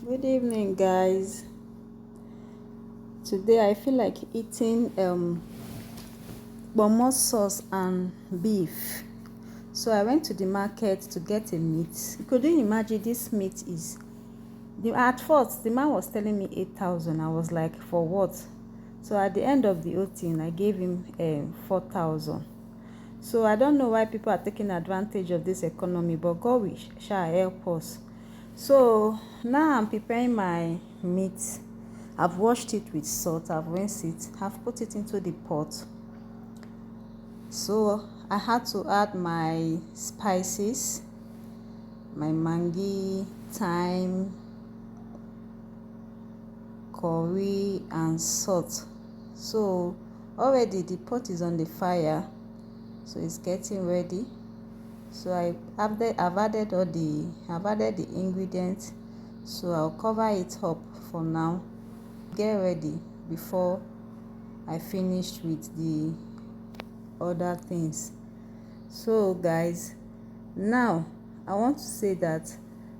Good evening, guys. Today I feel like eating kpomo sauce and beef. So I went to the market to get a meat. Could you imagine this meat is at first the man was telling me 8,000. I was like, for what? So at the end of the whole thing, I gave him 4,000. So I don't know why people are taking advantage of this economy, but God will shall help us. So now I'm preparing my meat. I've washed it with salt, I've rinsed it, I've put it into the pot. So I had to add my spices, my mangi, thyme, curry and salt. So already the pot is on the fire, so it's getting ready. So I've added the ingredients, so I'll cover it up for now. Get ready before I finish with the other things. So guys, now I want to say that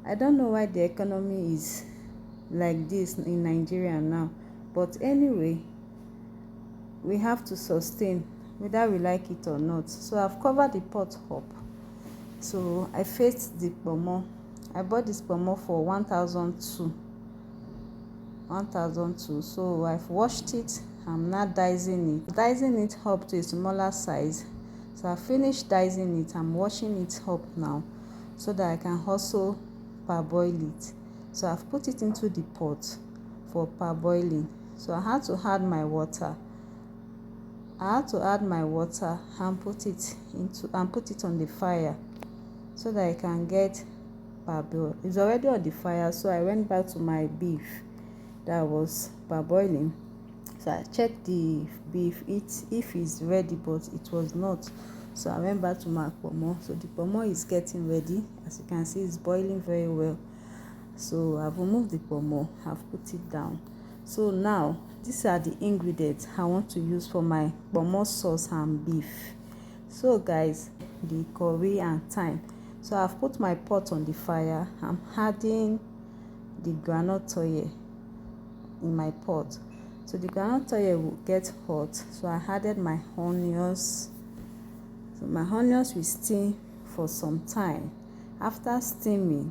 I don't know why the economy is like this in Nigeria now, but anyway, we have to sustain whether we like it or not. So I've covered the pot up. So I faced the kpomo. I bought this kpomo for 1,002. So I've washed it. I'm now dicing it up to a smaller size. So I finished dicing it. I'm washing it up now so that I can also parboil it. So I've put it into the pot for parboiling. So I had to add my water. and put it on the fire so that I can get parboiled. It's already on the fire, so I went back to my beef that was parboiling. So I checked the beef if it's ready, but it was not. So I went back to my kpomo. So the kpomo is getting ready. As you can see, it's boiling very well. So I've removed the kpomo, I've put it down. So now these are the ingredients I want to use for my kpomo sauce and beef. So guys, the curry and thyme. So I've put my pot on the fire. I'm adding the groundnut oil in my pot. So the groundnut oil will get hot. So I added my onions. So my onions will steam for some time. After steaming,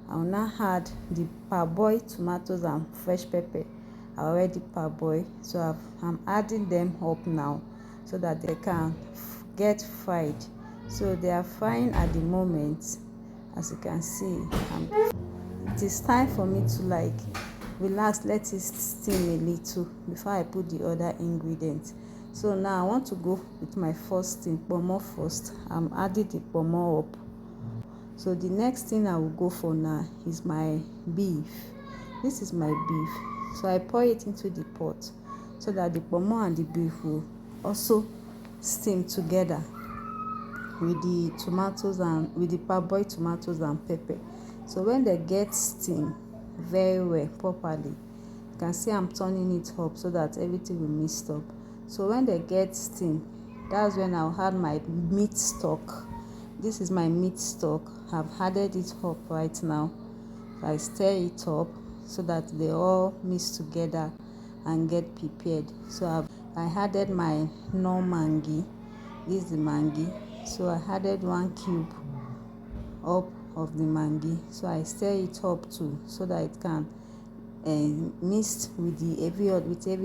I will now add the parboiled tomatoes and fresh pepper. I already parboiled. So I'm adding them up now so that they can get fried. So they are frying at the moment. As you can see, it is time for me to relax, let it steam a little before I put the other ingredients. So now I want to go with my first thing, kpomo first. I'm adding the kpomo up. So the next thing I will go for now is my beef. This is my beef. So I pour it into the pot so that the kpomo and the beef will also steam together with the tomatoes and with the parboiled tomatoes and pepper. So when they get steam very well properly, you can see I'm turning it up so that everything will mix up. So when they get steam, that's when I'll add my meat stock. This is my meat stock. I've added it up right now. I stir it up so that they all mix together and get prepared. So I added my mangi. This is the mangi. So I added 1 cube up of the mangi. So I stir it up too so that it can mix with every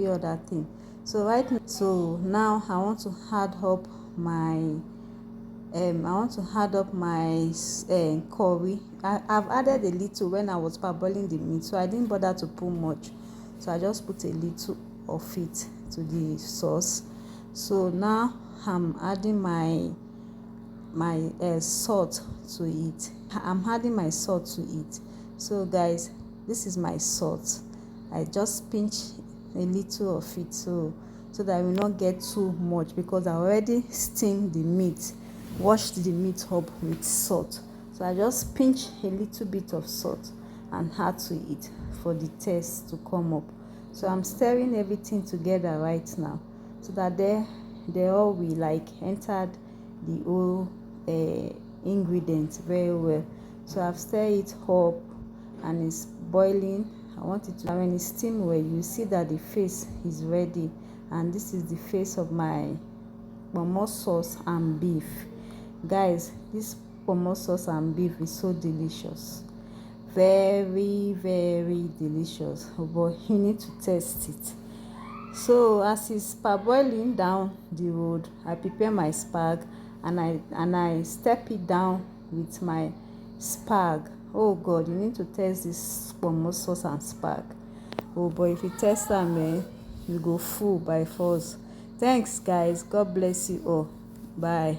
other thing. So now I want to add up my curry. I've added a little when I was parboiling the meat, so I didn't bother to put much. So I just put a little of it to the sauce. So now I'm adding my salt to it. So guys, this is my salt. I just pinch a little of it so that I will not get too much, because I already steamed the meat, washed the meat up with salt. So I just pinch a little bit of salt and add to it for the taste to come up. So I'm stirring everything together right now so that they all will entered the whole ingredients very well. So I've stirred it up. and it's boiling. I want it to, and when it's steam well, you see that the face is ready. And this is the face of my kpomo sauce and beef. Guys, this kpomo sauce and beef is so delicious, very very delicious. But you need to taste it. So as it's parboiling down the road, I prepare my spag, and I step it down with my spag. Oh God, you need to taste this kpomo sauce and spag. Oh boy, if you taste am, you go full by force. Thanks guys, God bless you all. Bye.